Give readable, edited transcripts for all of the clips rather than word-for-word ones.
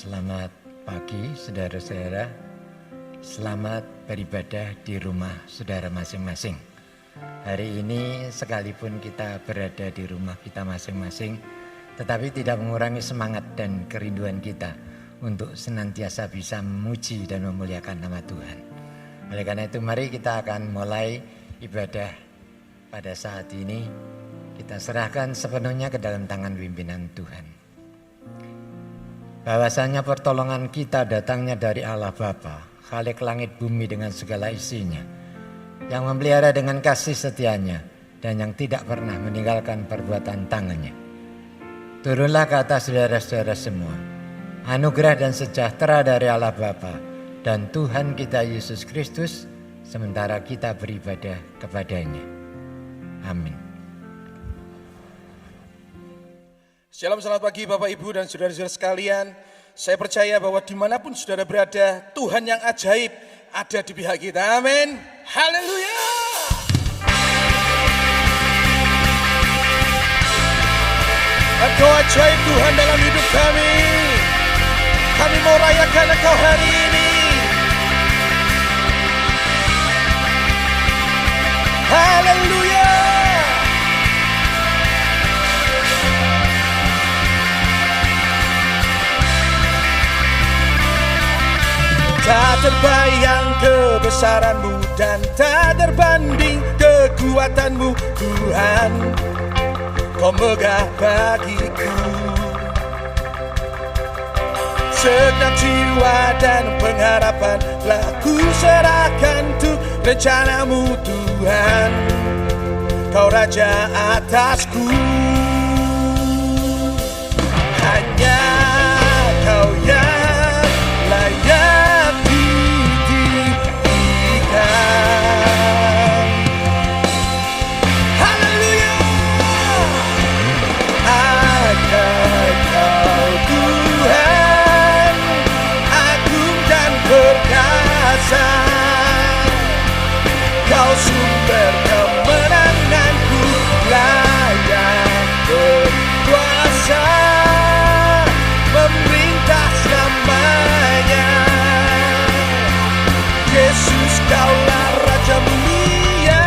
Selamat pagi saudara-saudara, selamat beribadah di rumah saudara masing-masing. Hari ini sekalipun kita berada di rumah kita masing-masing, tetapi tidak mengurangi semangat dan kerinduan kita untuk senantiasa bisa memuji dan memuliakan nama Tuhan. Oleh karena itu mari kita akan mulai ibadah pada saat ini. Kita serahkan sepenuhnya ke dalam tangan pimpinan Tuhan. Bahwasanya pertolongan kita datangnya dari Allah Bapa, Khalik langit bumi dengan segala isinya, yang memelihara dengan kasih setianya dan yang tidak pernah meninggalkan perbuatan tangannya. Turunlah ke atas saudara-saudara semua, anugerah dan sejahtera dari Allah Bapa dan Tuhan kita Yesus Kristus, sementara kita beribadah kepadanya. Amin. Shalom, selamat pagi Bapak Ibu dan saudara-saudara sekalian. Saya percaya bahwa dimanapun saudara berada, Tuhan yang ajaib ada di pihak kita. Amin. Haleluya. Engkau ajaib Tuhan dalam hidup kami. Kami mau rayakan Engkau hari ini. Haleluya. Tak terbayang kebesaran-Mu dan tak terbanding kekuatan-Mu Tuhan. Kau megah bagiku. Segenap jiwa dan pengharapan telah ku serahkan untuk rencana-Mu Tuhan. Kau Raja atasku. Hanya Kau yang layak Kau sumber kemenanganku, layak berkuasa, memerintah selamanya. Yesus, Kaulah Raja mulia.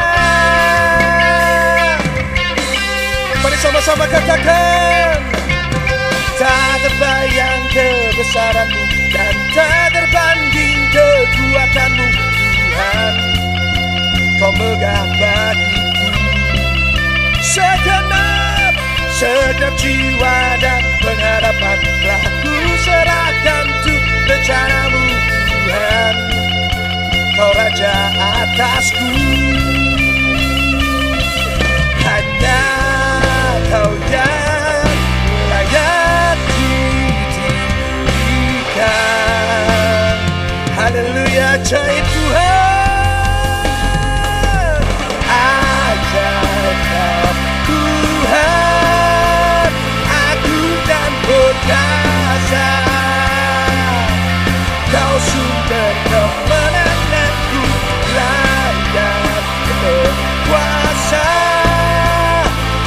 Mari sama-sama katakan. Tak terbayang kebesaran-Mu dan tak terbanding kekuatan-Mu Tuhan. Kau megah bagiku. Segenap jiwa dan pengharapan telah ku serahkan untuk rencana-Mu Tuhan. Kau Raja atasku. Hanya Kau yang layak ditinggikan. Haleluya, ajaib Tuhan. Tuhan, agung dan perkasa. Kau sumber kemenanganku, layak berkuasa,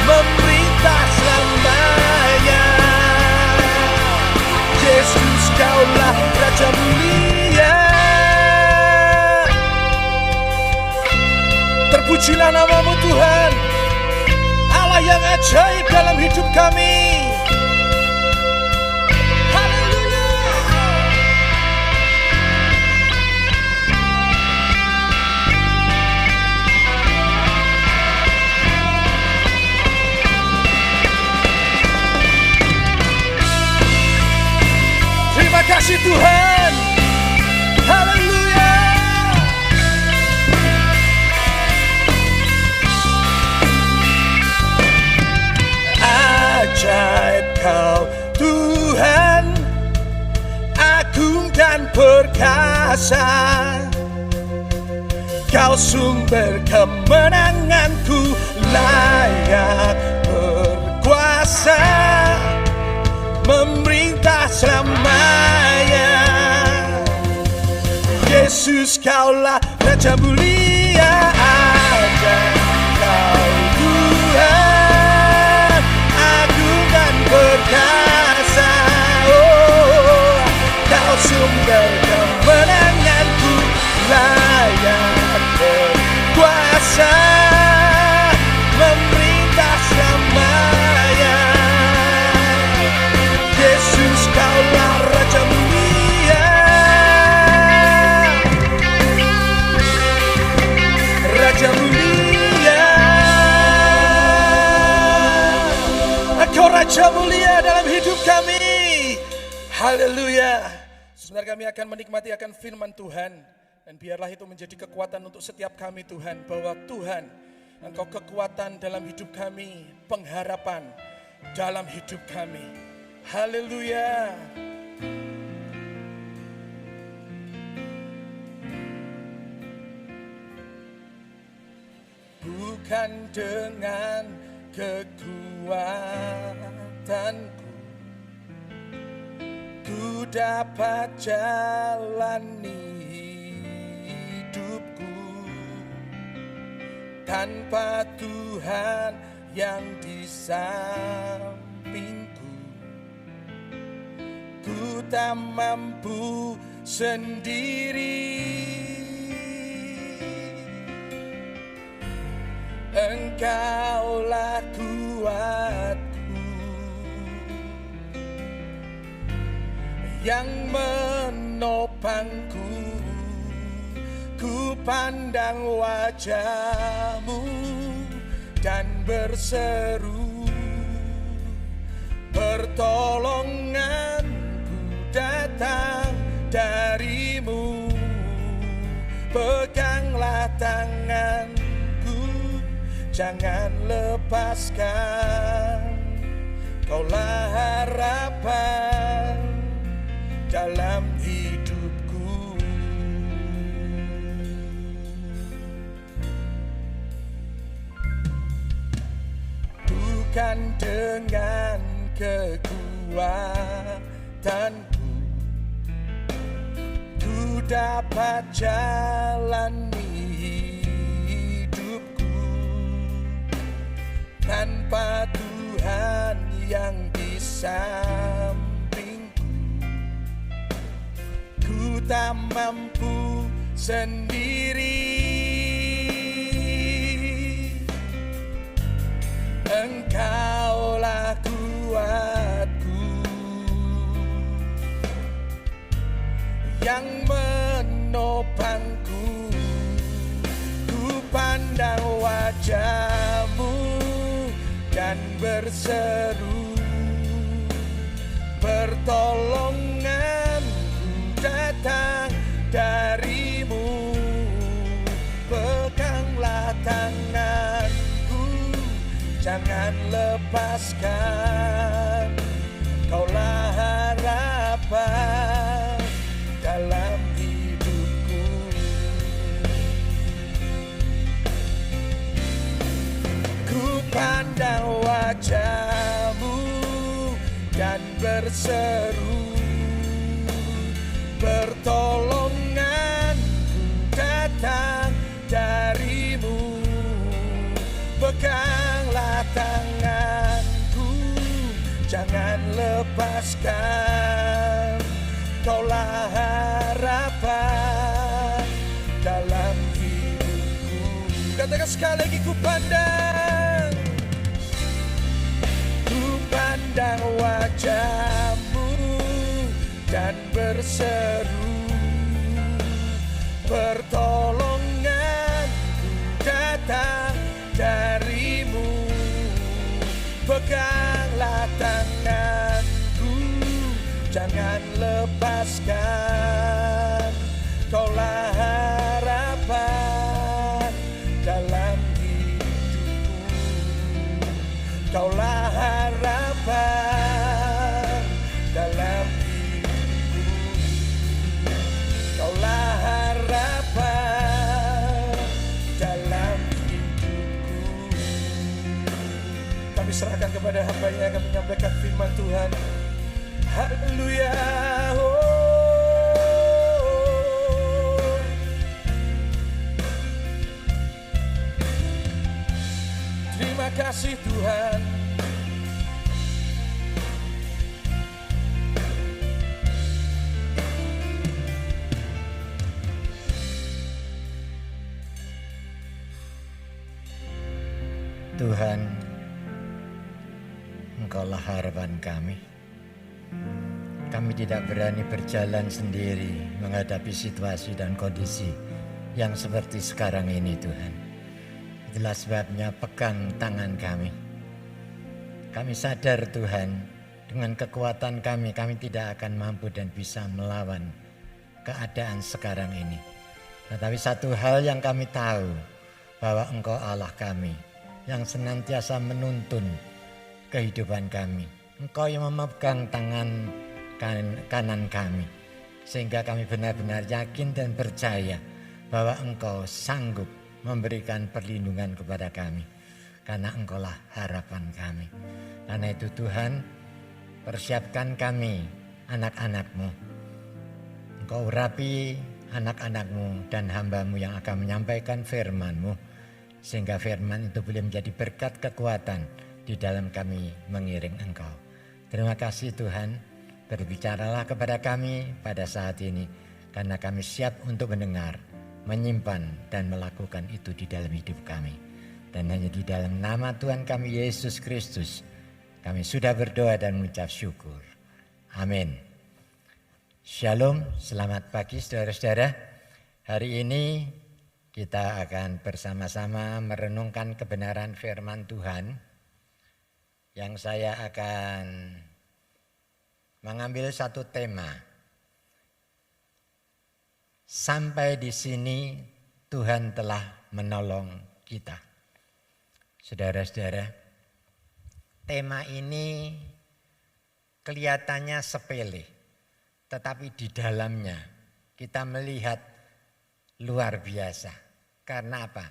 memerintah selamanya. Yesus, Kaulah Raja mulia. Terpujilah nama-Mu Tuhan, Allah yang ajaib dalam hidup kami. Haleluya. Terima kasih Tuhan. Haleluya. Ajaib Kau Tuhan, agung dan perkasa. Kau sumber kemenanganku, layak berkuasa, memerintah selamanya. Yesus, Kaulah Raja mulia. Ajaib Kau Tuhan, agung dan perkasa. Oh, Raja mulia dalam hidup kami. Haleluya. Sebentar kami akan menikmati akan firman Tuhan. Dan biarlah itu menjadi kekuatan untuk setiap kami Tuhan. Bahwa Tuhan, Engkau kekuatan dalam hidup kami. Pengharapan dalam hidup kami. Haleluya. Bukan dengan kekuatanku ku dapat jalani hidupku tanpa Tuhan yang di sampingku. Ku tak mampu sendiri. Engkaulah kuatku yang menopangku. Ku pandang wajah-Mu dan berseru, pertolonganku datang dari-Mu. Peganglah tanganku, jangan lepaskan. Kaulah harapan dalam hidupku. Bukan dengan kekuatanku ku dapat jalani hidupku tanpa Tuhan yang di sampingku. Ku tak mampu sendiri. Engkaulah kuatku yang menopangku. Ku pandang wajah-Mu dan berseru, pertolonganku datang dari-Mu. Peganglah tanganku, jangan lepaskan. Kaulah harapan dalam hidupku. Ku pandang wajah-Mu dan berseru, pertolonganku datang dari-Mu. Peganglah tanganku, jangan lepaskan. Kaulah harapan dalam hidupku. Katakan sekali lagi, ku pandang wajah-Mu dan berseru, pertolonganku datang dari-Mu. Peganglah tanganku, jangan lepaskan. Kaulah harapan dalam hidupku. Kaulah harapan dalam hidupku. Kaulah harapan dalam hidupku. Kami serahkan kepada hamba-Nya yang akan menyampaikan firman Tuhan. Haleluya. Terima kasih Tuhan. Tuhan, Engkaulah harapan kami. Kami tidak berani berjalan sendiri menghadapi situasi dan kondisi yang seperti sekarang ini Tuhan. Itulah sebabnya pegang tangan kami. Kami sadar Tuhan, dengan kekuatan kami tidak akan mampu dan bisa melawan keadaan sekarang ini. Tetapi satu hal yang kami tahu, bahwa Engkau Allah kami yang senantiasa menuntun kehidupan kami. Engkau yang memegang tangan kanan kami, sehingga kami benar-benar yakin dan percaya bahwa Engkau sanggup memberikan perlindungan kepada kami, karena Engkaulah harapan kami. Karena itu Tuhan, persiapkan kami anak-anak-Mu. Engkau urapi anak-anak-Mu dan hamba-Mu yang akan menyampaikan firman-Mu, sehingga firman itu boleh menjadi berkat kekuatan di dalam kami mengiring Engkau. Terima kasih Tuhan, berbicaralah kepada kami pada saat ini, karena kami siap untuk mendengar, menyimpan dan melakukan itu di dalam hidup kami. Dan hanya di dalam nama Tuhan kami Yesus Kristus kami sudah berdoa dan mengucap syukur. Amin. Shalom, selamat pagi saudara-saudara. Hari ini kita akan bersama-sama merenungkan kebenaran firman Tuhan, yang saya akan mengambil satu tema. Sampai di sini Tuhan telah menolong kita. Saudara-saudara, tema ini kelihatannya sepele, tetapi di dalamnya kita melihat luar biasa. Karena apa?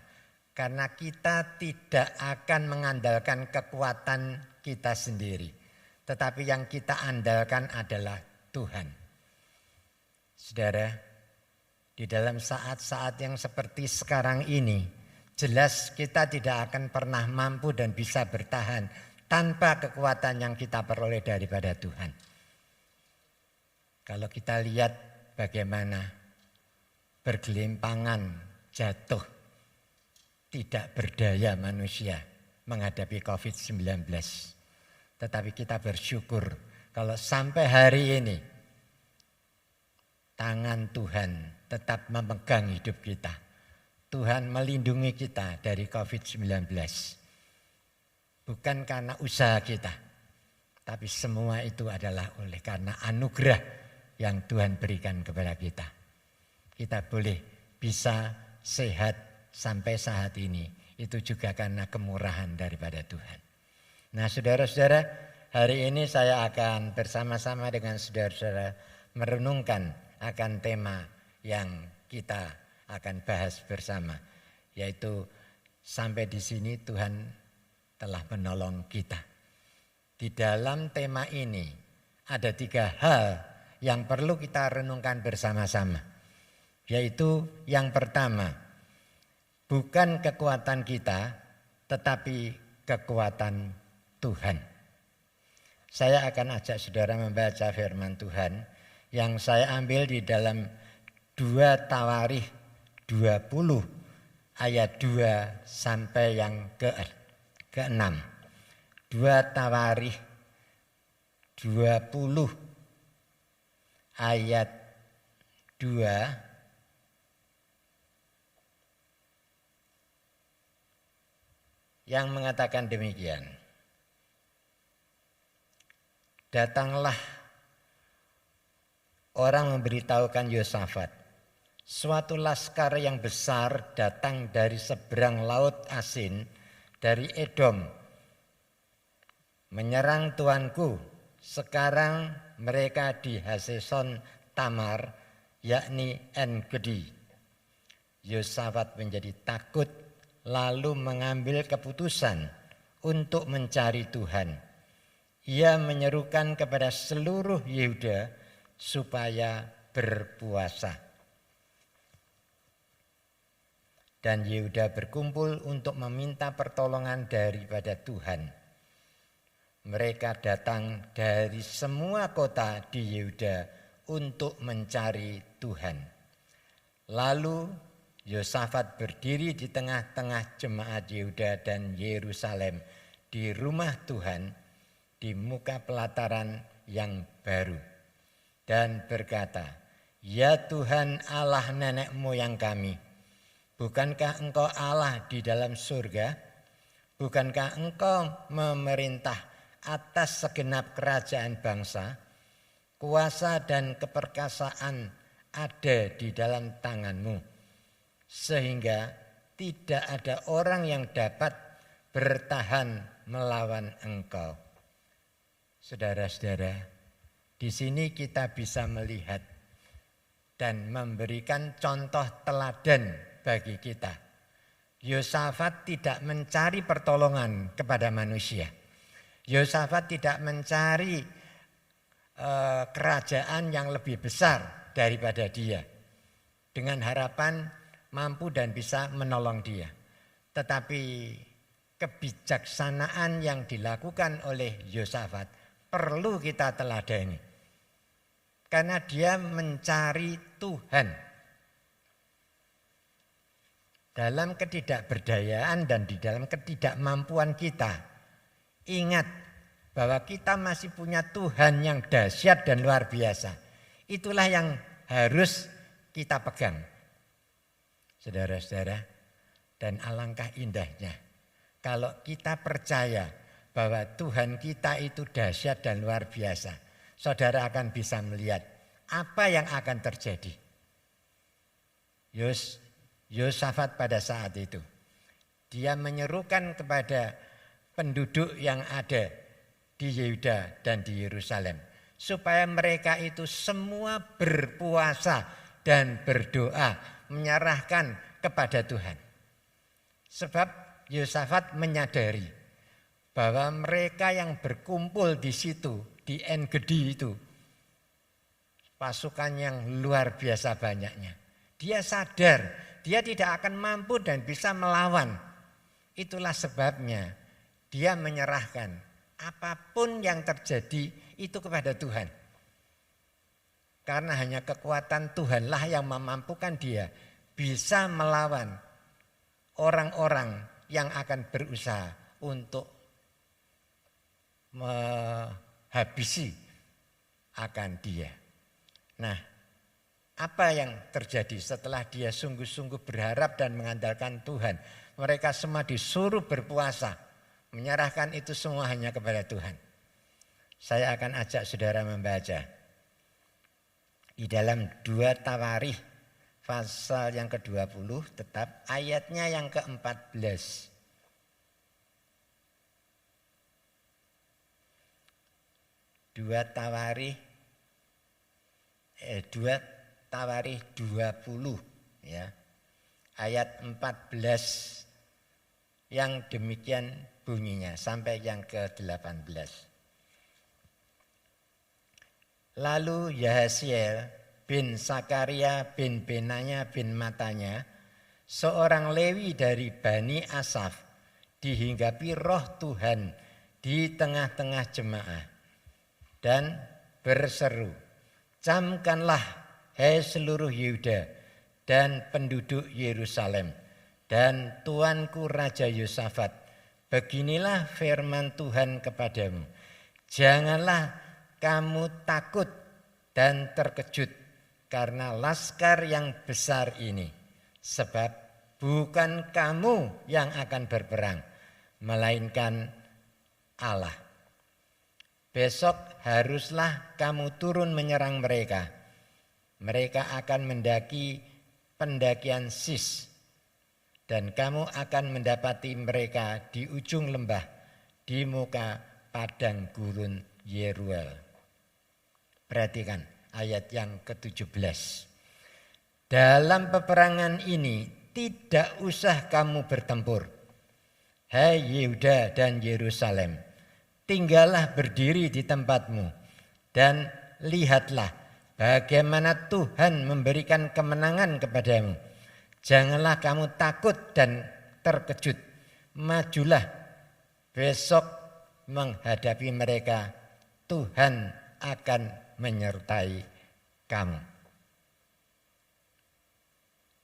Karena kita tidak akan mengandalkan kekuatan kita sendiri, tetapi yang kita andalkan adalah Tuhan. Saudara, di dalam saat-saat yang seperti sekarang ini, jelas kita tidak akan pernah mampu dan bisa bertahan tanpa kekuatan yang kita peroleh daripada Tuhan. Kalau kita lihat bagaimana bergelimpangan, jatuh, tidak berdaya manusia menghadapi COVID-19. Tetapi kita bersyukur kalau sampai hari ini tangan Tuhan tetap memegang hidup kita. Tuhan melindungi kita dari COVID-19. Bukan karena usaha kita, tapi semua itu adalah oleh karena anugerah yang Tuhan berikan kepada kita. Kita boleh bisa sehat sampai saat ini, itu juga karena kemurahan daripada Tuhan. Nah saudara-saudara, hari ini saya akan bersama-sama dengan saudara-saudara merenungkan akan tema yang kita akan bahas bersama, yaitu sampai di sini Tuhan telah menolong kita. Di dalam tema ini ada 3 hal yang perlu kita renungkan bersama-sama. Yaitu yang pertama, bukan kekuatan kita, tetapi kekuatan Tuhan. Saya akan ajak saudara membaca firman Tuhan yang saya ambil di dalam 2 Tawarikh 20 ayat 2 sampai yang ke-6. 2 Tawarikh 20 ayat 2 yang mengatakan demikian. Datanglah orang memberitahukan Yosafat, suatu laskar yang besar datang dari seberang laut Asin, dari Edom, menyerang tuanku. Sekarang mereka di Haseson Tamar, yakni En-Gedi. Yosafat menjadi takut, lalu mengambil keputusan untuk mencari Tuhan. Ia menyerukan kepada seluruh Yehuda supaya berpuasa. Dan Yehuda berkumpul untuk meminta pertolongan daripada Tuhan. Mereka datang dari semua kota di Yehuda untuk mencari Tuhan. Lalu Yosafat berdiri di tengah-tengah jemaat Yehuda dan Yerusalem di rumah Tuhan di muka pelataran yang baru, dan berkata, "Ya Tuhan Allah nenek moyang kami, bukankah Engkau Allah di dalam surga? Bukankah Engkau memerintah atas segenap kerajaan bangsa, kuasa dan keperkasaan ada di dalam tanganmu, sehingga tidak ada orang yang dapat bertahan melawan engkau. Saudara-saudara, di sini kita bisa melihat dan memberikan contoh teladan bagi kita. Yosafat tidak mencari pertolongan kepada manusia. Yosafat tidak mencari kerajaan yang lebih besar daripada dia, dengan harapan mampu dan bisa menolong dia. Tetapi kebijaksanaan yang dilakukan oleh Yosafat perlu kita teladani. Karena dia mencari Tuhan. Dalam ketidakberdayaan dan di dalam ketidakmampuan kita, ingat bahwa kita masih punya Tuhan yang dahsyat dan luar biasa. Itulah yang harus kita pegang. Saudara-saudara, dan alangkah indahnya kalau kita percaya bahwa Tuhan kita itu dahsyat dan luar biasa. Saudara akan bisa melihat apa yang akan terjadi. Yosafat pada saat itu, dia menyerukan kepada penduduk yang ada di Yehuda dan di Yerusalem, supaya mereka itu semua berpuasa dan berdoa, menyerahkan kepada Tuhan. Sebab Yosafat menyadari bahwa mereka yang berkumpul di situ, di En-Gedi itu, pasukan yang luar biasa banyaknya. Dia sadar dia tidak akan mampu dan bisa melawan. Itulah sebabnya dia menyerahkan apapun yang terjadi itu kepada Tuhan. Karena hanya kekuatan Tuhanlah yang memampukan dia bisa melawan orang-orang yang akan berusaha untuk menghabisi akan dia. Nah, apa yang terjadi setelah dia sungguh-sungguh berharap dan mengandalkan Tuhan? Mereka semua disuruh berpuasa, menyerahkan itu semua hanya kepada Tuhan. Saya akan ajak saudara membaca di dalam 2 Tawarikh pasal yang ke-20, tetap ayatnya yang ke-14. 2 Tawarikh 20 ya. Ayat 14 yang demikian bunyinya sampai yang ke-18. Lalu Yahasiel bin Sakaria bin Benaya bin Matanya, seorang Lewi dari Bani Asaf, dihinggapi roh Tuhan di tengah-tengah jemaah dan berseru, "Camkanlah, hai seluruh Yehuda dan penduduk Yerusalem dan tuanku Raja Yosafat, beginilah firman Tuhan kepadamu, janganlah kamu takut dan terkejut karena laskar yang besar ini, sebab bukan kamu yang akan berperang, melainkan Allah. Besok haruslah kamu turun menyerang mereka. Mereka akan mendaki pendakian Sis, dan kamu akan mendapati mereka di ujung lembah, di muka padang gurun Yeruel." Perhatikan ayat yang ke-17. "Dalam peperangan ini tidak usah kamu bertempur, hai Yehuda dan Yerusalem. Tinggallah berdiri di tempatmu dan lihatlah bagaimana Tuhan memberikan kemenangan kepadamu. Janganlah kamu takut dan terkejut. Majulah, besok menghadapi mereka. Tuhan akan menyertai kamu."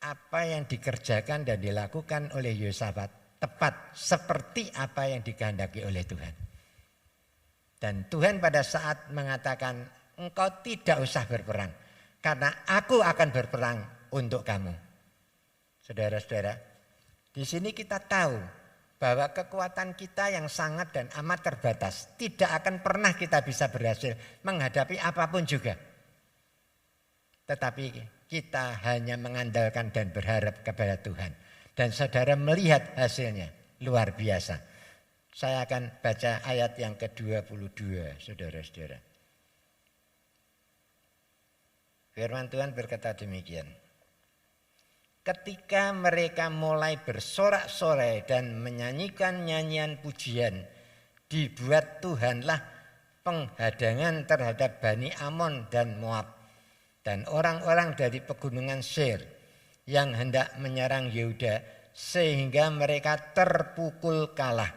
Apa yang dikerjakan dan dilakukan oleh Yosafat tepat seperti apa yang dikehendaki oleh Tuhan. Dan Tuhan pada saat mengatakan, "Engkau tidak usah berperang, karena aku akan berperang untuk kamu." Saudara-saudara, di sini kita tahu bahwa kekuatan kita yang sangat dan amat terbatas tidak akan pernah kita bisa berhasil menghadapi apapun juga. Tetapi kita hanya mengandalkan dan berharap kepada Tuhan. Dan saudara melihat hasilnya luar biasa. Saya akan baca ayat yang ke-22, saudara-saudara. Firman Tuhan berkata demikian. Ketika mereka mulai bersorak-sorai dan menyanyikan nyanyian pujian, dibuat Tuhanlah penghadangan terhadap Bani Amon dan Moab dan orang-orang dari pegunungan Seir yang hendak menyerang Yehuda sehingga mereka terpukul kalah.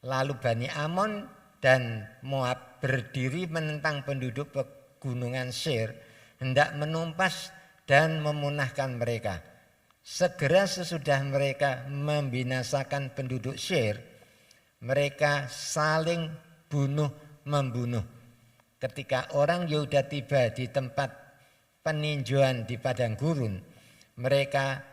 Lalu Bani Amon dan Moab berdiri menentang penduduk pegunungan Seir, hendak menumpas dan memunahkan mereka. Segera sesudah mereka membinasakan penduduk Seir, mereka saling bunuh-membunuh. Ketika orang Yehuda tiba di tempat peninjauan di padang gurun, mereka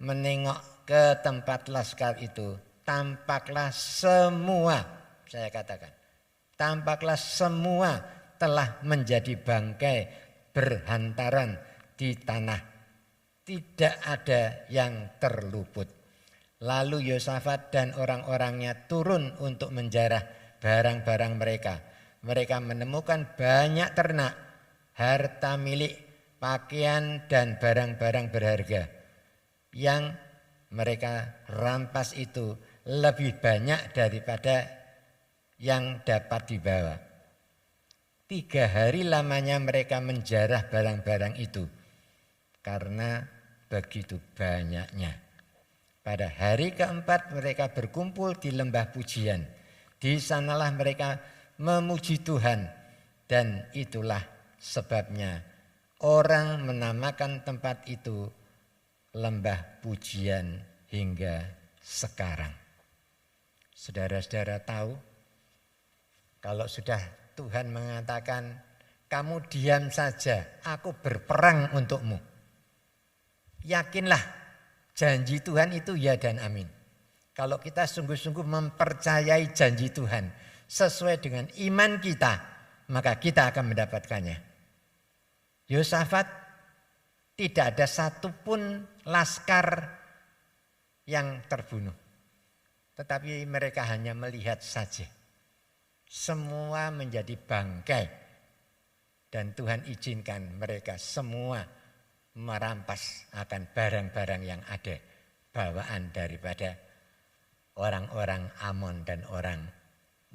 menengok ke tempat laskar itu. Tampaklah semua, saya katakan, tampaklah semua telah menjadi bangkai berhantaran di tanah. Tidak ada yang terluput. Lalu Yosafat dan orang-orangnya turun untuk menjarah barang-barang mereka. Mereka menemukan banyak ternak, harta milik, pakaian dan barang-barang berharga. Yang mereka rampas itu lebih banyak daripada yang dapat dibawa. 3 hari lamanya mereka menjarah barang-barang itu karena begitu banyaknya. Pada hari keempat mereka berkumpul di lembah pujian. Di sanalah mereka memuji Tuhan, dan itulah sebabnya orang menamakan tempat itu lembah pujian hingga sekarang. Saudara-saudara tahu, kalau sudah Tuhan mengatakan, kamu diam saja, aku berperang untukmu. Yakinlah, janji Tuhan itu ya dan amin. Kalau kita sungguh-sungguh mempercayai janji Tuhan sesuai dengan iman kita, maka kita akan mendapatkannya. Yosafat, tidak ada satupun laskar yang terbunuh. Tetapi mereka hanya melihat saja. Semua menjadi bangkai. Dan Tuhan izinkan mereka semua merampas akan barang-barang yang ada, bawaan daripada orang-orang Amon dan orang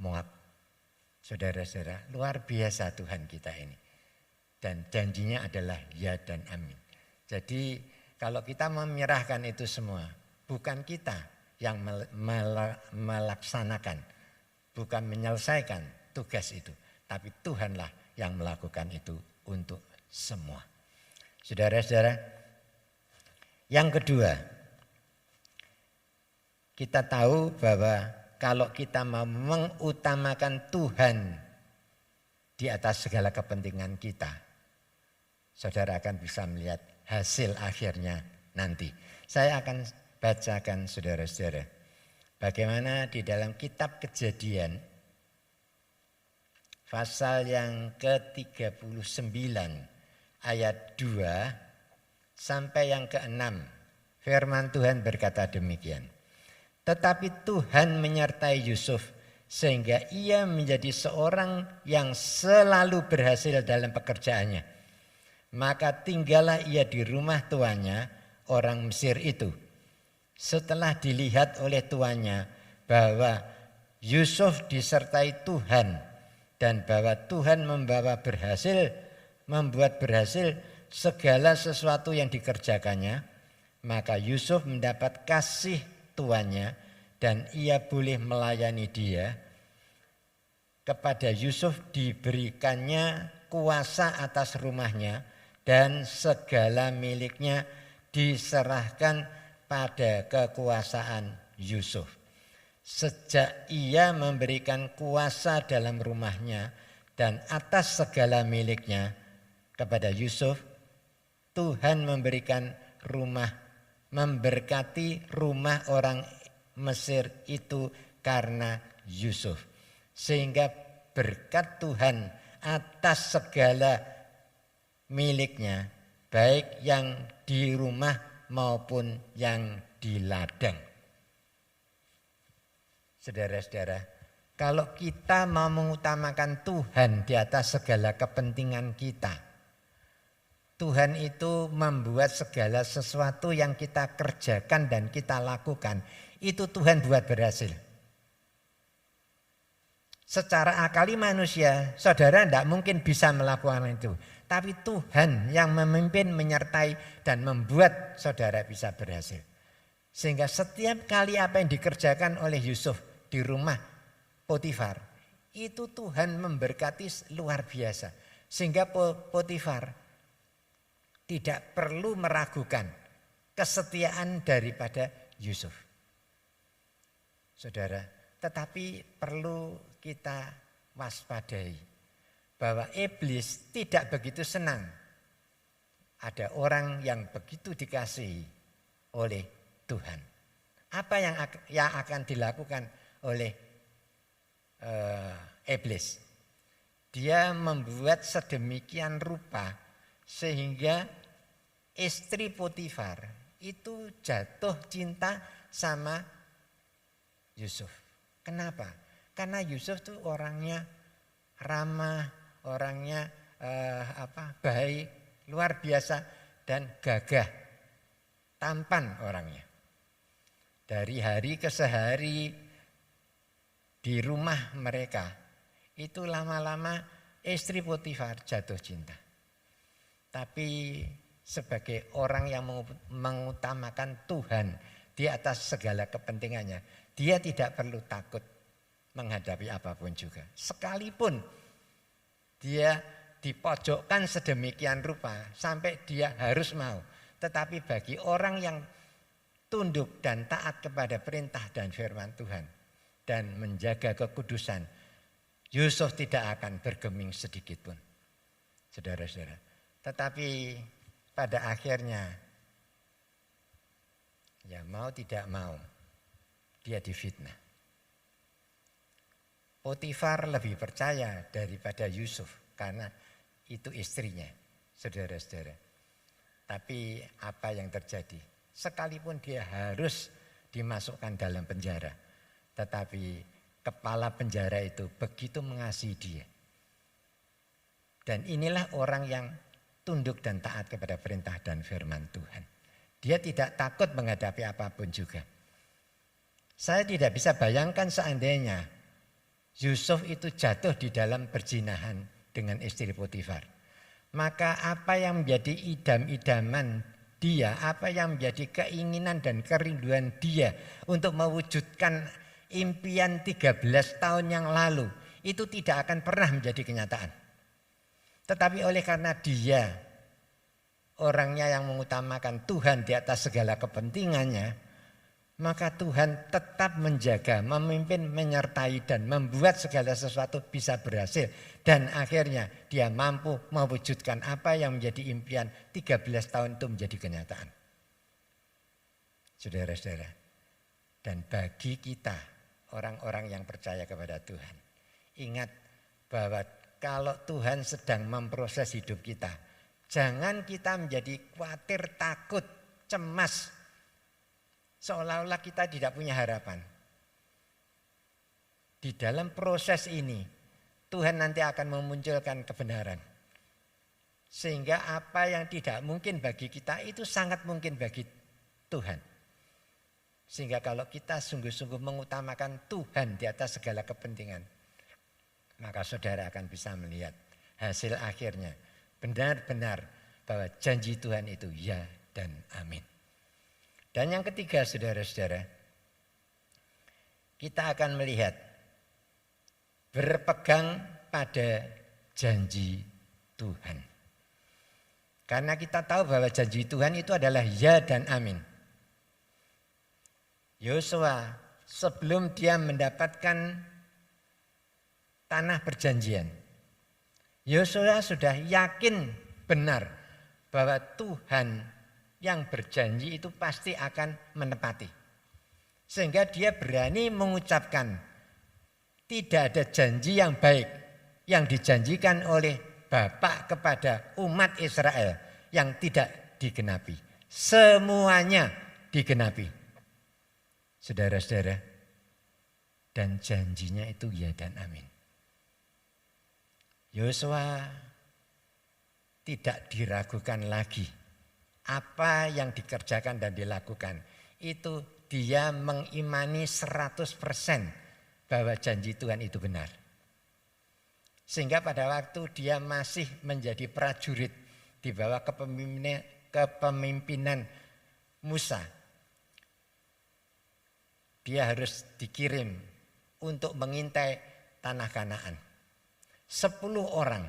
Moab. Saudara-saudara, luar biasa Tuhan kita ini. Dan janjinya adalah ya dan amin. Jadi kalau kita menyerahkan itu semua, bukan kita yang melaksanakan, bukan menyelesaikan tugas itu, tapi Tuhanlah yang melakukan itu untuk semua. Saudara-saudara, yang kedua, kita tahu bahwa kalau kita mau mengutamakan Tuhan di atas segala kepentingan kita, saudara akan bisa melihat hasil akhirnya nanti. Saya akan bacakan saudara-saudara, bagaimana di dalam kitab Kejadian pasal yang ke-39 ayat 2 sampai yang ke-6. Firman Tuhan berkata demikian. Tetapi Tuhan menyertai Yusuf sehingga ia menjadi seorang yang selalu berhasil dalam pekerjaannya. Maka tinggallah ia di rumah tuannya, orang Mesir itu. Setelah dilihat oleh tuannya bahwa Yusuf disertai Tuhan dan bahwa Tuhan membuat berhasil segala sesuatu yang dikerjakannya, maka Yusuf mendapat kasih tuannya dan ia boleh melayani dia. Kepada Yusuf diberikannya kuasa atas rumahnya dan segala miliknya diserahkan pada kekuasaan Yusuf. Sejak ia memberikan kuasa dalam rumahnya dan atas segala miliknya kepada Yusuf, Tuhan memberkati rumah orang Mesir itu karena Yusuf. Sehingga berkat Tuhan atas segala miliknya, baik yang di rumah maupun yang di ladang. Saudara-saudara, kalau kita mau mengutamakan Tuhan di atas segala kepentingan kita, Tuhan itu membuat segala sesuatu yang kita kerjakan dan kita lakukan, itu Tuhan buat berhasil. Secara akali manusia, saudara tidak mungkin bisa melakukan itu. Tapi Tuhan yang memimpin, menyertai dan membuat saudara bisa berhasil. Sehingga setiap kali apa yang dikerjakan oleh Yusuf di rumah Potifar, itu Tuhan memberkati luar biasa. Sehingga Potifar tidak perlu meragukan kesetiaan daripada Yusuf. Saudara, tetapi perlu kita waspadai bahwa iblis tidak begitu senang ada orang yang begitu dikasihi oleh Tuhan. Apa yang akan dilakukan oleh iblis? Dia membuat sedemikian rupa sehingga istri Potifar itu jatuh cinta sama Yusuf. Kenapa? Karena Yusuf tuh orangnya ramah, orangnya baik, luar biasa dan gagah, tampan orangnya. Dari hari ke sehari di rumah mereka itu lama-lama istri Potifar jatuh cinta. Tapi sebagai orang yang mengutamakan Tuhan di atas segala kepentingannya, dia tidak perlu takut menghadapi apapun juga. Sekalipun dia dipojokkan sedemikian rupa sampai dia harus mau. Tetapi bagi orang yang tunduk dan taat kepada perintah dan firman Tuhan dan menjaga kekudusan, Yusuf tidak akan bergeming sedikit pun. Saudara-saudara. Tetapi pada akhirnya, ya mau tidak mau, dia difitnah. Potifar lebih percaya daripada Yusuf karena itu istrinya, saudara-saudara. Tapi apa yang terjadi? Sekalipun dia harus dimasukkan dalam penjara, tetapi kepala penjara itu begitu mengasihi dia. Dan inilah orang yang tunduk dan taat kepada perintah dan firman Tuhan. Dia tidak takut menghadapi apapun juga. Saya tidak bisa bayangkan seandainya Yusuf itu jatuh di dalam perzinahan dengan istri Potifar. Maka apa yang menjadi idam-idaman dia, apa yang menjadi keinginan dan kerinduan dia untuk mewujudkan impian 13 tahun yang lalu, itu tidak akan pernah menjadi kenyataan. Tetapi oleh karena dia orangnya yang mengutamakan Tuhan di atas segala kepentingannya, maka Tuhan tetap menjaga, memimpin, menyertai dan membuat segala sesuatu bisa berhasil. Dan akhirnya dia mampu mewujudkan apa yang menjadi impian 13 tahun itu menjadi kenyataan. Saudara-saudara, dan bagi kita orang-orang yang percaya kepada Tuhan, ingat bahwa kalau Tuhan sedang memproses hidup kita, jangan kita menjadi khawatir, takut, cemas, seolah-olah kita tidak punya harapan. Di dalam proses ini, Tuhan nanti akan memunculkan kebenaran. Sehingga apa yang tidak mungkin bagi kita itu sangat mungkin bagi Tuhan. Sehingga kalau kita sungguh-sungguh mengutamakan Tuhan di atas segala kepentingan, maka saudara akan bisa melihat hasil akhirnya benar-benar bahwa janji Tuhan itu ya dan amin. Dan yang ketiga, saudara-saudara, kita akan melihat berpegang pada janji Tuhan. Karena kita tahu bahwa janji Tuhan itu adalah ya dan amin. Yosua sebelum dia mendapatkan tanah perjanjian, Yosua sudah yakin benar bahwa Tuhan yang berjanji itu pasti akan menepati. Sehingga dia berani mengucapkan tidak ada janji yang baik yang dijanjikan oleh Bapa kepada umat Israel yang tidak digenapi. Semuanya digenapi. Saudara-saudara, dan janjinya itu ya dan amin. Yosua tidak diragukan lagi. Apa yang dikerjakan dan dilakukan itu dia mengimani 100% bahwa janji Tuhan itu benar. Sehingga pada waktu dia masih menjadi prajurit di bawah kepemimpinan Musa, dia harus dikirim untuk mengintai tanah Kanaan. 10 orang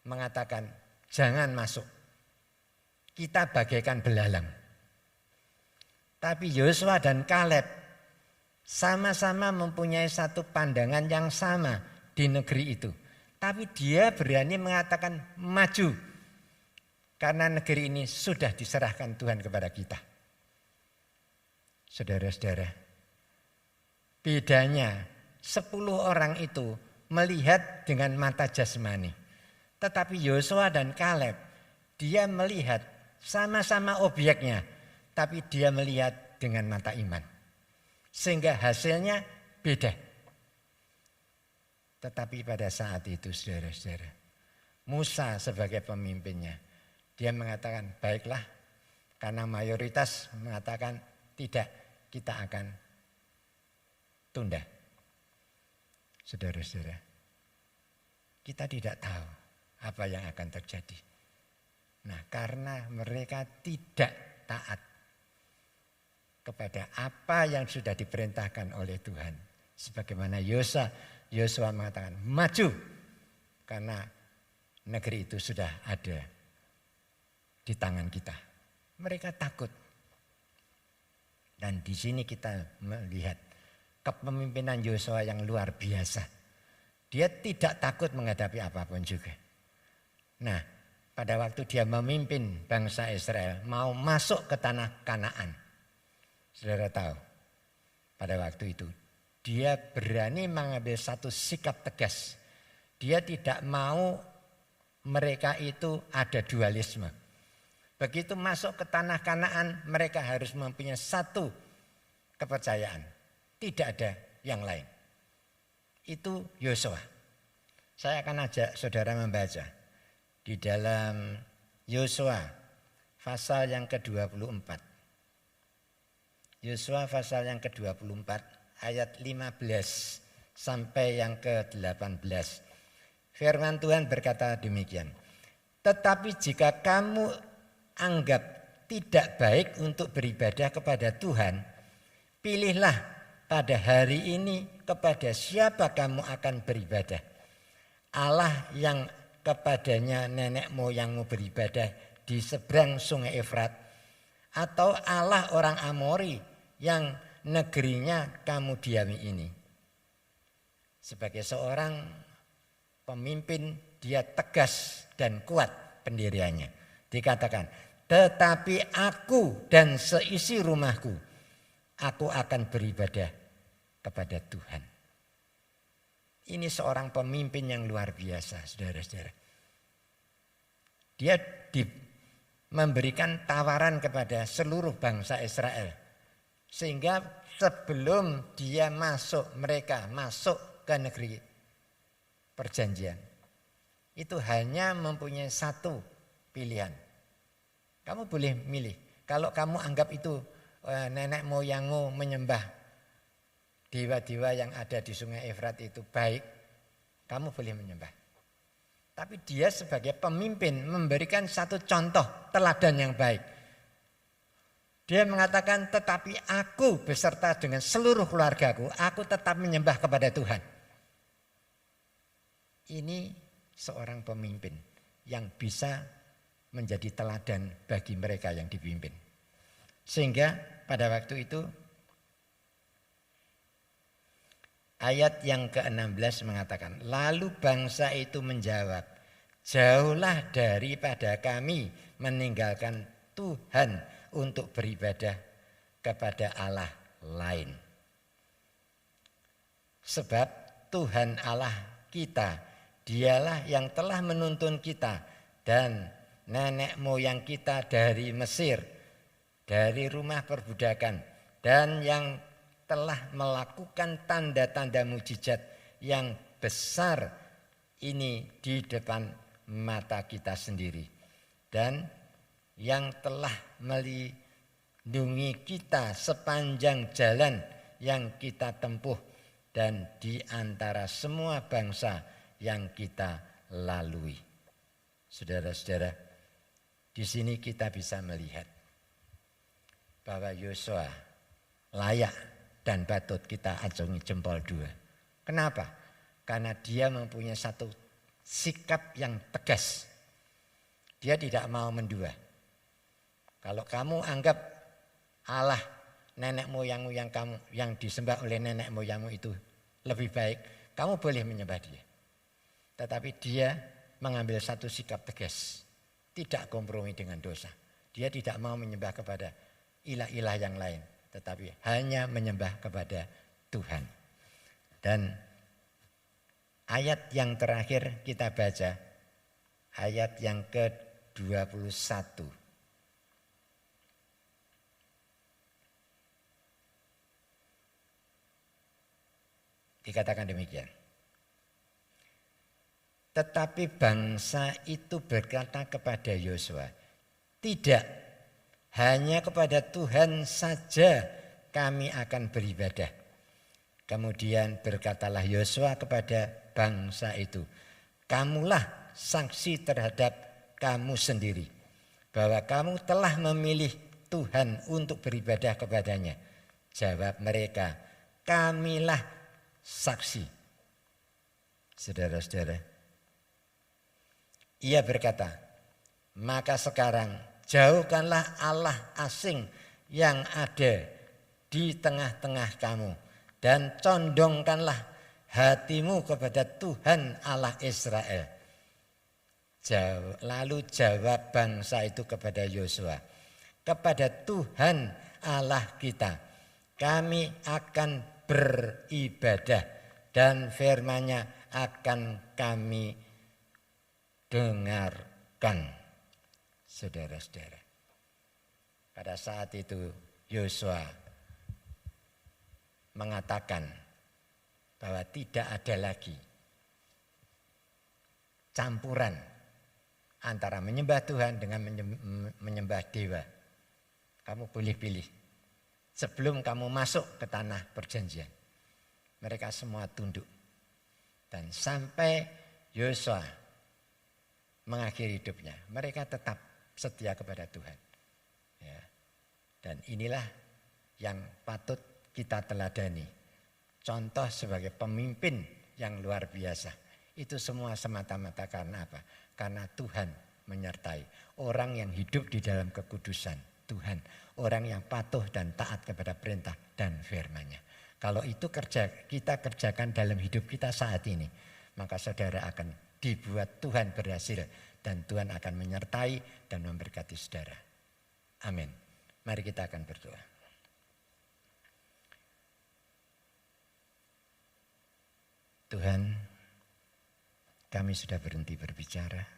mengatakan jangan masuk. Kita bagaikan belalang. Tapi Yosua dan Kaleb sama-sama mempunyai satu pandangan yang sama di negeri itu. Tapi dia berani mengatakan maju. Karena negeri ini sudah diserahkan Tuhan kepada kita. Saudara-saudara, bedanya 10 orang itu melihat dengan mata jasmani. Tetapi Yosua dan Kaleb, dia melihat sama-sama objeknya, tapi dia melihat dengan mata iman. Sehingga hasilnya beda. Tetapi pada saat itu saudara-saudara, Musa sebagai pemimpinnya, dia mengatakan baiklah, karena mayoritas mengatakan tidak, kita akan tunda. Saudara-saudara, kita tidak tahu apa yang akan terjadi. Nah, karena mereka tidak taat kepada apa yang sudah diperintahkan oleh Tuhan. Sebagaimana Yosua mengatakan maju, karena negeri itu sudah ada di tangan kita. Mereka takut. Dan di sini kita melihat kepemimpinan Yosua yang luar biasa. Dia tidak takut menghadapi apapun juga. Nah, pada waktu dia memimpin bangsa Israel mau masuk ke tanah Kanaan. Saudara tahu, pada waktu itu dia berani mengambil satu sikap tegas. Dia tidak mau mereka itu ada dualisme. Begitu masuk ke tanah Kanaan, mereka harus mempunyai satu kepercayaan. Tidak ada yang lain. Itu Yosua. Saya akan ajak saudara membaca di dalam Yosua pasal yang ke-24. Yosua pasal yang ke-24 ayat 15 sampai yang ke-18. Firman Tuhan berkata demikian. Tetapi jika kamu anggap tidak baik untuk beribadah kepada Tuhan, pilihlah pada hari ini kepada siapa kamu akan beribadah. Allah yang kepadanya nenek moyangmu beribadah di seberang sungai Efrat, atau Allah orang Amori yang negerinya kamu diami ini. Sebagai seorang pemimpin, dia tegas dan kuat pendiriannya. Dikatakan, tetapi aku dan seisi rumahku, aku akan beribadah kepada Tuhan. Ini seorang pemimpin yang luar biasa, saudara-saudara. Dia memberikan tawaran kepada seluruh bangsa Israel. Sehingga sebelum dia mereka masuk ke negeri perjanjian, itu hanya mempunyai satu pilihan. Kamu boleh milih. Kalau kamu anggap itu nenek moyangmu menyembah dewa-dewa yang ada di sungai Efrat itu baik, kamu boleh menyembah. Tapi dia sebagai pemimpin memberikan satu contoh teladan yang baik. Dia mengatakan, tetapi aku beserta dengan seluruh keluargaku, aku tetap menyembah kepada Tuhan. Ini seorang pemimpin yang bisa menjadi teladan bagi mereka yang dipimpin. Sehingga pada waktu itu ayat yang ke-16 mengatakan, lalu bangsa itu menjawab, jauhlah daripada kami meninggalkan Tuhan untuk beribadah kepada Allah lain. Sebab Tuhan Allah kita, dialah yang telah menuntun kita dan nenek moyang kita dari Mesir, dari rumah perbudakan, dan yang telah melakukan tanda-tanda mujizat yang besar ini di depan mata kita sendiri, dan yang telah melindungi kita sepanjang jalan yang kita tempuh dan di antara semua bangsa yang kita lalui. Saudara-saudara, di sini kita bisa melihat bahwa Yosua layak dan patut kita acungi jempol dua. Kenapa? Karena dia mempunyai satu sikap yang tegas. Dia tidak mau mendua. Kalau kamu anggap Allah nenek moyangmu yang disembah oleh nenek moyangmu itu lebih baik, kamu boleh menyembah dia. Tetapi dia mengambil satu sikap tegas, tidak kompromi dengan dosa. Dia tidak mau menyembah kepada ilah-ilah yang lain, tetapi hanya menyembah kepada Tuhan. Dan ayat yang terakhir kita baca, ayat yang ke-21. Dikatakan demikian. Tetapi bangsa itu berkata kepada Yosua, tidak, hanya kepada Tuhan saja kami akan beribadah. Kemudian berkatalah Yosua kepada bangsa itu, kamulah saksi terhadap kamu sendiri, bahwa kamu telah memilih Tuhan untuk beribadah kepadanya. Jawab mereka, kamilah saksi. Saudara-saudara, ia berkata, maka sekarang jauhkanlah Allah asing yang ada di tengah-tengah kamu dan condongkanlah hatimu kepada Tuhan Allah Israel. Lalu jawab bangsa itu kepada Yosua, kepada Tuhan Allah kita kami akan beribadah dan firman-Nya akan kami dengarkan. Saudara-saudara, pada saat itu Yosua mengatakan bahwa tidak ada lagi campuran antara menyembah Tuhan dengan menyembah dewa. Kamu boleh pilih. Sebelum kamu masuk ke tanah perjanjian, mereka semua tunduk. Dan sampai Yosua mengakhiri hidupnya, mereka tetap setia kepada Tuhan. Ya. Dan inilah yang patut kita teladani. Contoh sebagai pemimpin yang luar biasa. Itu semua semata-mata karena apa? Karena Tuhan menyertai orang yang hidup di dalam kekudusan Tuhan, orang yang patuh dan taat kepada perintah dan firman-Nya. Kalau itu kita kerjakan dalam hidup kita saat ini, maka saudara akan dibuat Tuhan berhasil dan Tuhan akan menyertai dan memberkati saudara. Amin. Mari kita akan berdoa. Tuhan, kami sudah berhenti berbicara.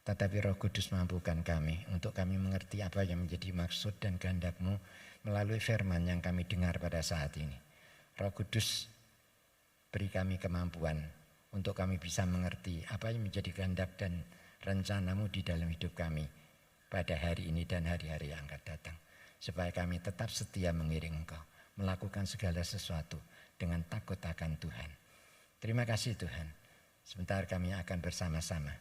Tetapi Roh Kudus mampukan kami untuk kami mengerti apa yang menjadi maksud dan kehendak-Mu melalui firman yang kami dengar pada saat ini. Roh Kudus, beri kami kemampuan untuk kami bisa mengerti apa yang menjadi kehendak dan rencana-Mu di dalam hidup kami pada hari ini dan hari-hari yang akan datang. Supaya kami tetap setia mengiring Engkau, melakukan segala sesuatu dengan takut akan Tuhan. Terima kasih Tuhan. Sebentar kami akan bersama-sama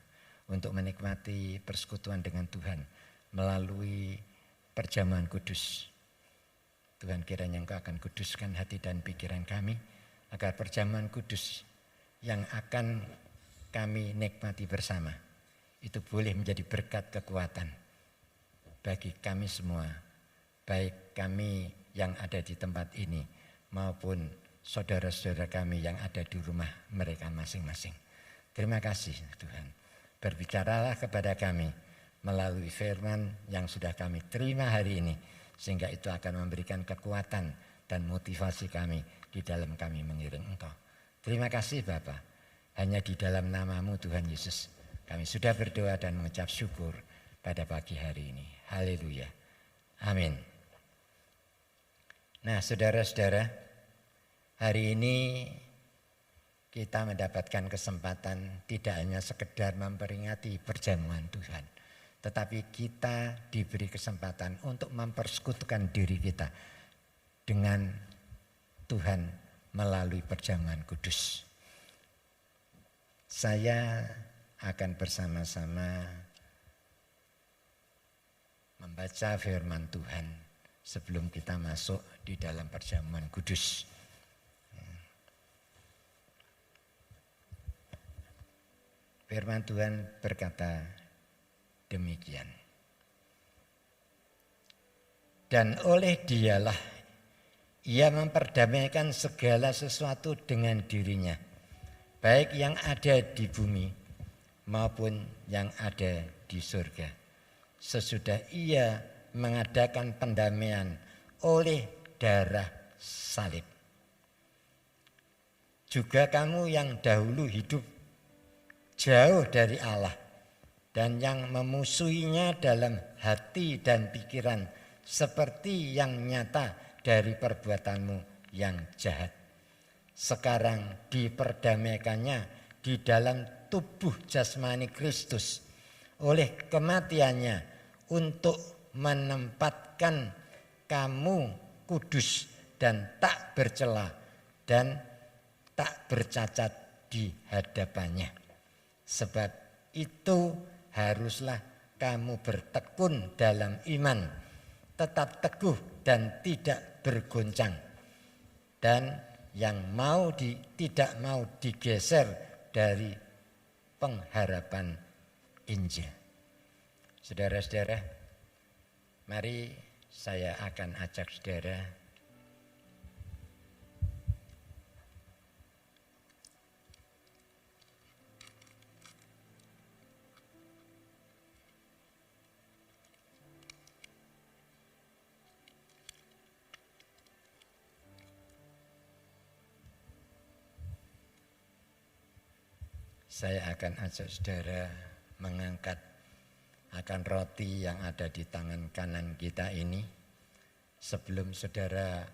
untuk menikmati persekutuan dengan Tuhan melalui perjamuan kudus. Tuhan, kiranya Engkau akan kuduskan hati dan pikiran kami agar perjamuan kudus yang akan kami nikmati bersama itu boleh menjadi berkat kekuatan bagi kami semua, baik kami yang ada di tempat ini maupun saudara-saudara kami yang ada di rumah mereka masing-masing. Terima kasih Tuhan. Berbicaralah kepada kami melalui firman yang sudah kami terima hari ini. Sehingga itu akan memberikan kekuatan dan motivasi kami di dalam kami mengiring Engkau. Terima kasih Bapa. Hanya di dalam nama-Mu Tuhan Yesus kami sudah berdoa dan mengucap syukur pada pagi hari ini. Haleluya. Amin. Nah, saudara-saudara, hari ini kita mendapatkan kesempatan tidak hanya sekedar memperingati perjamuan Tuhan, tetapi kita diberi kesempatan untuk mempersekutukan diri kita dengan Tuhan melalui perjamuan kudus. Saya akan bersama-sama membaca firman Tuhan sebelum kita masuk di dalam perjamuan kudus. Firman Tuhan berkata demikian. Dan oleh Dialah Ia memperdamaikan segala sesuatu dengan dirinya, baik yang ada di bumi maupun yang ada di surga. Sesudah Ia mengadakan pendamaian oleh darah salib. Juga kamu yang dahulu hidup jauh dari Allah dan yang memusuhinya dalam hati dan pikiran seperti yang nyata dari perbuatanmu yang jahat. Sekarang diperdamaikannya di dalam tubuh jasmani Kristus oleh kematiannya untuk menempatkan kamu kudus dan tak bercela dan tak bercacat di hadapannya. Sebab itu haruslah kamu bertekun dalam iman, tetap teguh dan tidak bergoncang, dan yang tidak mau digeser dari pengharapan Injil. Saudara-saudara, mari saya akan ajak saudara saudara mengangkat akan roti yang ada di tangan kanan kita ini. Sebelum saudara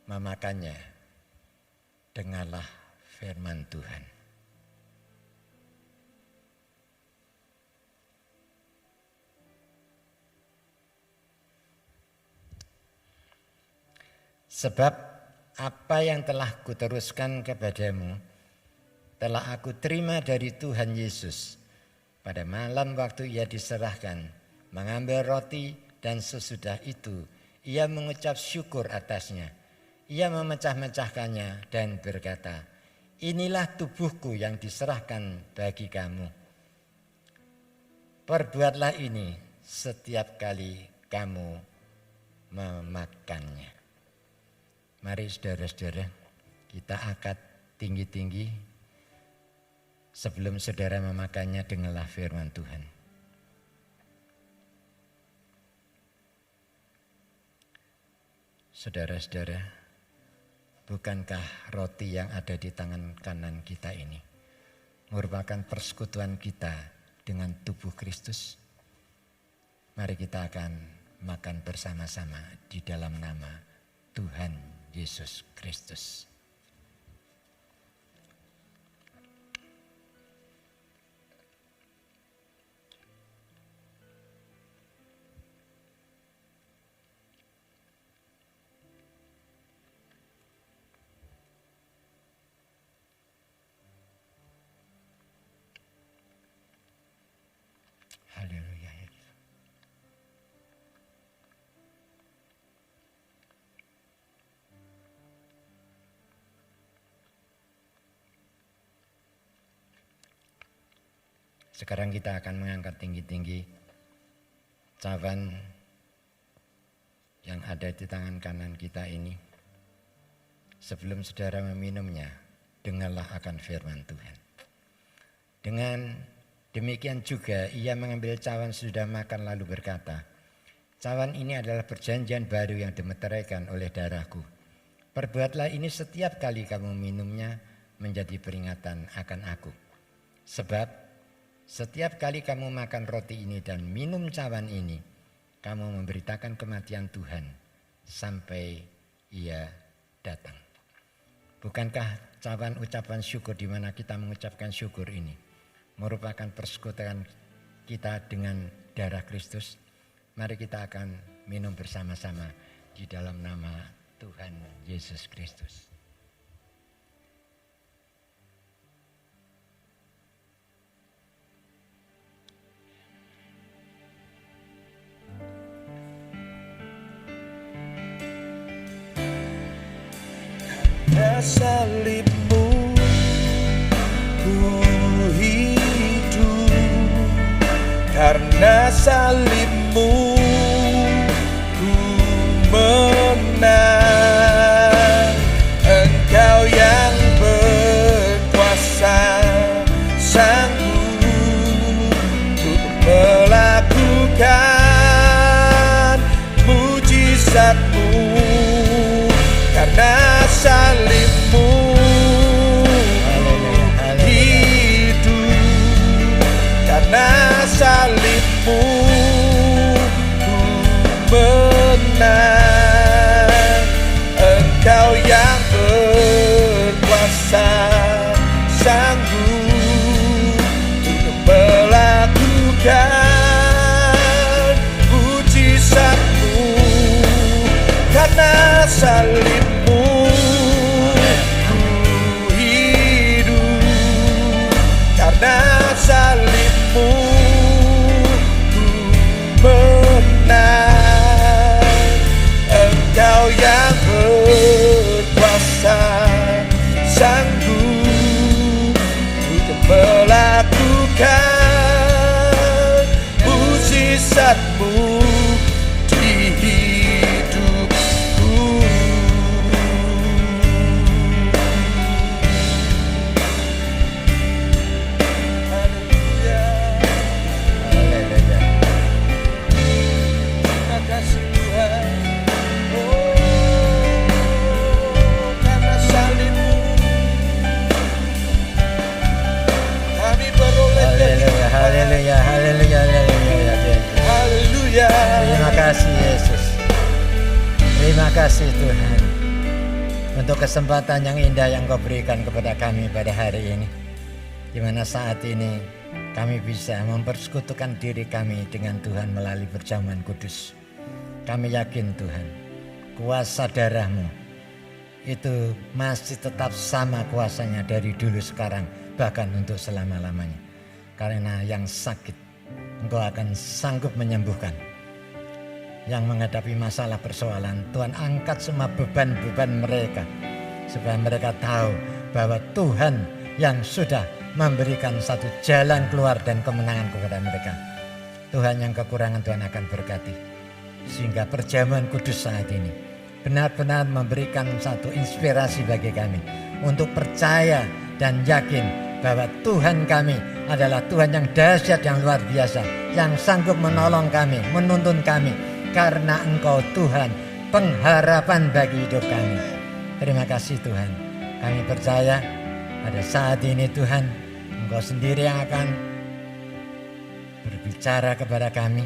memakannya, dengarlah firman Tuhan. Sebab apa yang telah kuteruskan kepadamu telah aku terima dari Tuhan Yesus. Pada malam waktu Ia diserahkan, mengambil roti dan sesudah itu Ia mengucap syukur atasnya. Ia memecah-mecahkannya dan berkata, inilah tubuhku yang diserahkan bagi kamu. Perbuatlah ini setiap kali kamu memakannya. Mari saudara-saudara, kita angkat tinggi-tinggi. Sebelum saudara memakannya, dengarlah firman Tuhan. Saudara-saudara, bukankah roti yang ada di tangan kanan kita ini merupakan persekutuan kita dengan tubuh Kristus? Mari kita akan makan bersama-sama di dalam nama Tuhan Yesus Kristus. Haleluya. Sekarang kita akan mengangkat tinggi-tinggi cawan yang ada di tangan kanan kita ini. Sebelum saudara meminumnya, dengarlah akan firman Tuhan. Dengan demikian juga ia mengambil cawan sudah makan lalu berkata, Cawan ini adalah perjanjian baru yang dimeteraikan oleh darahku. Perbuatlah ini setiap kali kamu minumnya menjadi peringatan akan aku. Sebab setiap kali kamu makan roti ini dan minum cawan ini, kamu memberitakan kematian Tuhan sampai ia datang. Bukankah cawan ucapan syukur di mana kita mengucapkan syukur ini merupakan persekutuan kita dengan darah Kristus? Mari kita akan minum bersama-sama di dalam nama Tuhan Yesus Kristus. Karena salibmu ku hidup, karena salibmu ku menang. Engkau yang berkuasa, sanggup untuk melakukan mujizatmu. Karena salibmu hidup, karena salibmu ku menang. Engkau yang berkuasa, sanggup untuk melakukan mujizatmu. Karena salibmu ku hidup, karena salibmu ku menang. Engkau yang berkuasa, sanggup untuk melakukan mujizatmu di hidupku. Haleluya. Haleluya. Terima kasih Tuhan. Karena salibmu kami beroleh Haleluya, haleluya, haleluya, haleluya. Haleluya. Terima kasih Yesus. Terima kasih Tuhan untuk kesempatan yang indah yang Kau berikan kepada kami pada hari ini, di mana saat ini kami bisa mempersekutukan diri kami dengan Tuhan melalui perjamuan kudus. Kami yakin Tuhan, kuasa darah-Mu itu masih tetap sama kuasanya dari dulu sekarang, bahkan untuk selama-lamanya. Karena yang sakit Engkau akan sanggup menyembuhkan. Yang menghadapi masalah persoalan, Tuhan angkat semua beban-beban mereka, supaya mereka tahu bahwa Tuhan yang sudah memberikan satu jalan keluar dan kemenangan kepada mereka. Tuhan yang kekurangan Tuhan akan berkati, sehingga perjamuan kudus saat ini benar-benar memberikan satu inspirasi bagi kami untuk percaya dan yakin bahwa Tuhan kami adalah Tuhan yang dahsyat, yang luar biasa, yang sanggup menolong kami, menuntun kami. Karena Engkau Tuhan, pengharapan bagi hidup kami. Terima kasih Tuhan. Kami percaya pada saat ini Tuhan, Engkau sendiri yang akan berbicara kepada kami,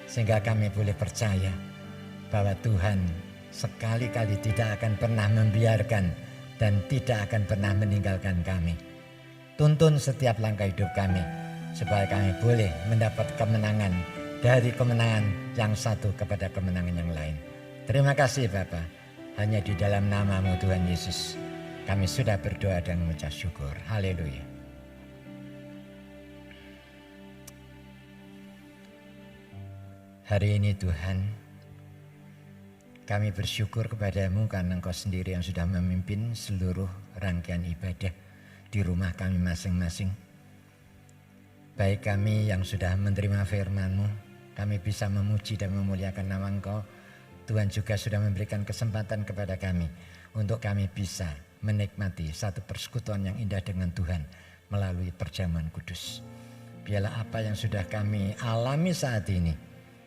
sehingga kami boleh percaya bahwa Tuhan sekali-kali tidak akan pernah membiarkan dan tidak akan pernah meninggalkan kami. Tuntun setiap langkah hidup kami, supaya kami boleh mendapat kemenangan dari kemenangan yang satu kepada kemenangan yang lain. Terima kasih Bapa. Hanya di dalam nama-Mu Tuhan Yesus kami sudah berdoa dan mengucap syukur. Haleluya. Hari ini Tuhan, kami bersyukur kepada-Mu karena Engkau sendiri yang sudah memimpin seluruh rangkaian ibadah di rumah kami masing-masing. Baik kami yang sudah menerima firman-Mu, kami bisa memuji dan memuliakan nama Engkau. Tuhan juga sudah memberikan kesempatan kepada kami untuk kami bisa menikmati satu persekutuan yang indah dengan Tuhan melalui perjamuan kudus. Biarlah apa yang sudah kami alami saat ini,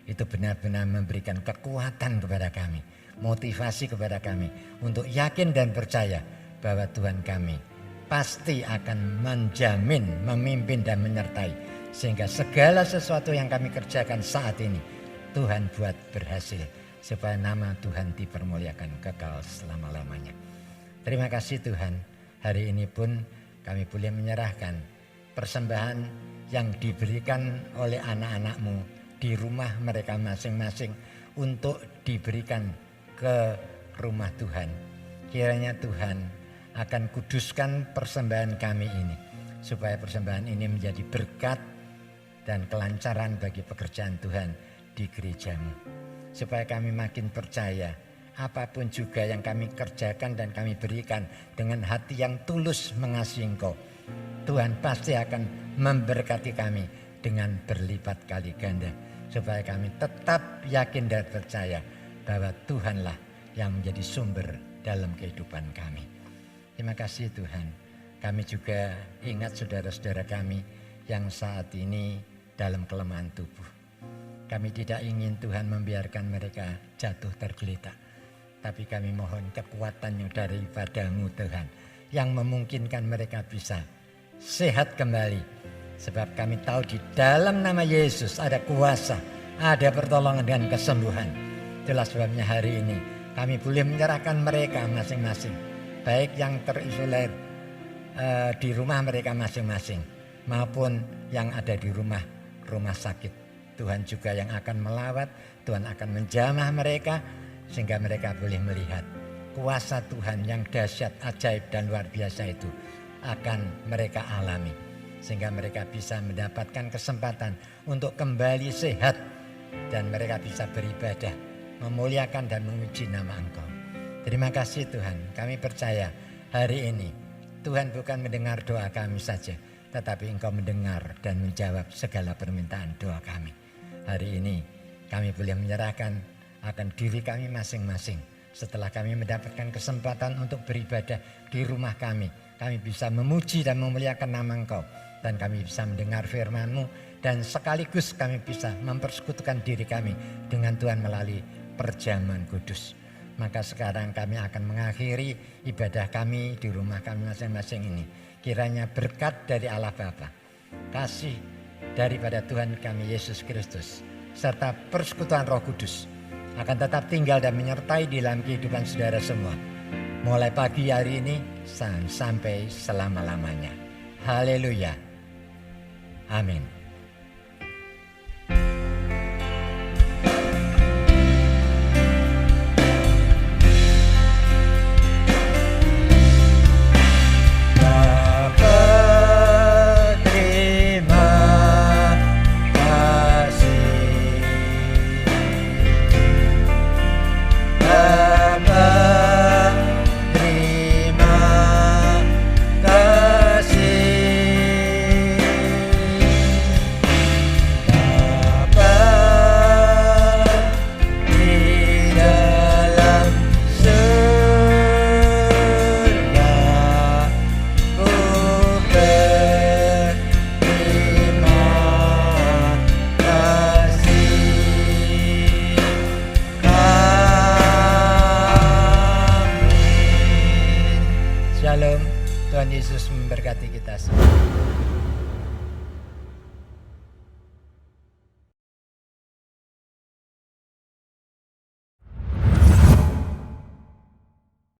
itu benar-benar memberikan kekuatan kepada kami, motivasi kepada kami untuk yakin dan percaya bahwa Tuhan kami pasti akan menjamin, memimpin dan menyertai, sehingga segala sesuatu yang kami kerjakan saat ini Tuhan buat berhasil, supaya nama Tuhan dipermuliakan kekal selama-lamanya. Terima kasih Tuhan, hari ini pun kami boleh menyerahkan persembahan yang diberikan oleh anak-anak-Mu di rumah mereka masing-masing untuk diberikan ke rumah Tuhan. Kiranya Tuhan akan kuduskan persembahan kami ini, supaya persembahan ini menjadi berkat dan kelancaran bagi pekerjaan Tuhan di gereja-Mu. Supaya kami makin percaya apapun juga yang kami kerjakan dan kami berikan dengan hati yang tulus mengasihi Engkau, Tuhan pasti akan memberkati kami dengan berlipat kali ganda, supaya kami tetap yakin dan percaya bahwa Tuhanlah yang menjadi sumber dalam kehidupan kami. Terima kasih Tuhan. Kami juga ingat saudara-saudara kami yang saat ini dalam kelemahan tubuh. Kami tidak ingin Tuhan membiarkan mereka jatuh tergeletak, tapi kami mohon kekuatan yang daripada-Mu Tuhan, yang memungkinkan mereka bisa sehat kembali. Sebab kami tahu di dalam nama Yesus ada kuasa, ada pertolongan dan kesembuhan. Itulah sebabnya hari ini kami boleh menyerahkan mereka masing-masing, baik yang terisolir di rumah mereka masing-masing, maupun yang ada di rumah sakit. Tuhan juga yang akan melawat, Tuhan akan menjamah mereka, sehingga mereka boleh melihat kuasa Tuhan yang dahsyat, ajaib dan luar biasa itu akan mereka alami, sehingga mereka bisa mendapatkan kesempatan untuk kembali sehat dan mereka bisa beribadah, memuliakan dan memuji nama Engkau. Terima kasih Tuhan, kami percaya hari ini Tuhan bukan mendengar doa kami saja, tetapi Engkau mendengar dan menjawab segala permintaan doa kami. Hari ini kami boleh menyerahkan akan diri kami masing-masing. Setelah kami mendapatkan kesempatan untuk beribadah di rumah kami bisa memuji dan memuliakan nama Engkau, dan kami bisa mendengar firman-Mu, dan sekaligus kami bisa mempersekutukan diri kami dengan Tuhan melalui perjamuan kudus. Maka sekarang kami akan mengakhiri ibadah kami di rumah kami masing-masing ini. Kiranya berkat dari Allah Bapa, kasih daripada Tuhan kami Yesus Kristus, serta persekutuan Roh Kudus akan tetap tinggal dan menyertai di dalam kehidupan saudara semua, mulai pagi hari ini sampai selama-lamanya. Haleluya. Amin. Shalom, Tuhan Yesus memberkati kita semua.